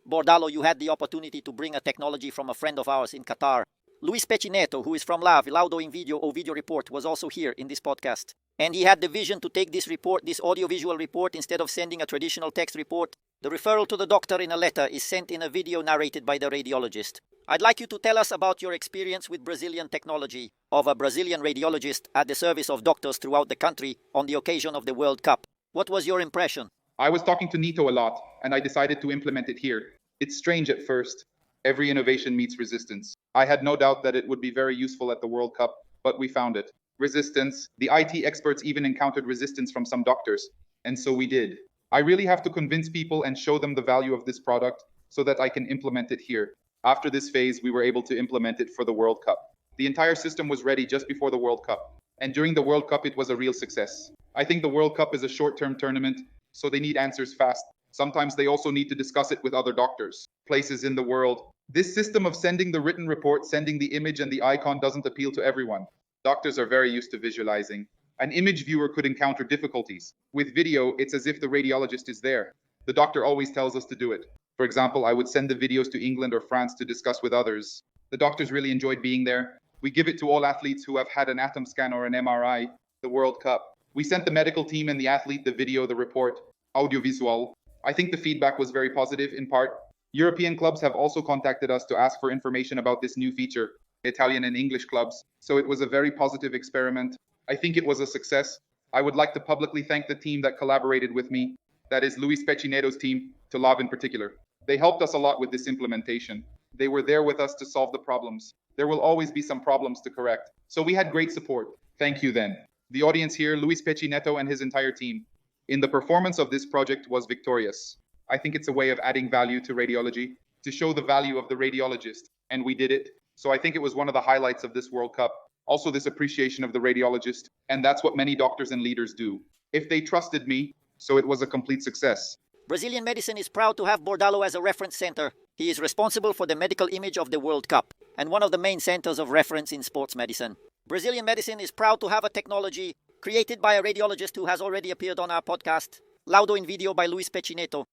Bordalo, you had the opportunity to bring a technology from a friend of ours in Qatar. Luis Pecineto, who is from Laudo in Video or Video Report, was also here in this podcast. And he had the vision to take this report, this audiovisual report, instead of sending a traditional text report. The referral to the doctor in a letter is sent in a video narrated by the radiologist. I'd like you to tell us about your experience with Brazilian technology of a Brazilian radiologist at the service of doctors throughout the country on the occasion of the World Cup. What was your impression? I was talking to Nito a lot, and I decided to implement it here. It's strange at first. Every innovation meets resistance. I had no doubt that it would be very useful at the World Cup, but we found it. Resistance. The IT experts even encountered resistance from some doctors, and so we did. I really have to convince people and show them the value of this product so that I can implement it here. After this phase, we were able to implement it for the World Cup. The entire system was ready just before the World Cup, and during the World Cup, it was a real success. I think the World Cup is a short-term tournament, so they need answers fast. Sometimes they also need to discuss it with other doctors, places in the world. This system of sending the written report, sending the image and the icon doesn't appeal to everyone. Doctors are very used to visualizing. An image viewer could encounter difficulties. With video, it's as if the radiologist is there. The doctor always tells us to do it. For example, I would send the videos to England or France to discuss with others. The doctors really enjoyed being there. We give it to all athletes who have had an atom scan or an MRI, the World Cup. We sent the medical team and the athlete the video, the report, audiovisual. I think the feedback was very positive in part. European clubs have also contacted us to ask for information about this new feature, Italian and English clubs. So it was a very positive experiment. I think it was a success. I would like to publicly thank the team that collaborated with me. That is Luis Pecineto's team, to Lav in particular. They helped us a lot with this implementation. They were there with us to solve the problems. There will always be some problems to correct. So we had great support. Thank you then. The audience here, Luis Pecineto and his entire team. In the performance of this project was victorious. I think it's a way of adding value to radiology, to show the value of the radiologist, and we did it. So I think it was one of the highlights of this World Cup. Also this appreciation of the radiologist, and that's what many doctors and leaders do. If they trusted me, so it was a complete success. Brazilian medicine is proud to have Bordalo as a reference center. He is responsible for the medical image of the World Cup, and one of the main centers of reference in sports medicine. Brazilian medicine is proud to have a technology created by a radiologist who has already appeared on our podcast, Laudo in Video by Luis Pecineto.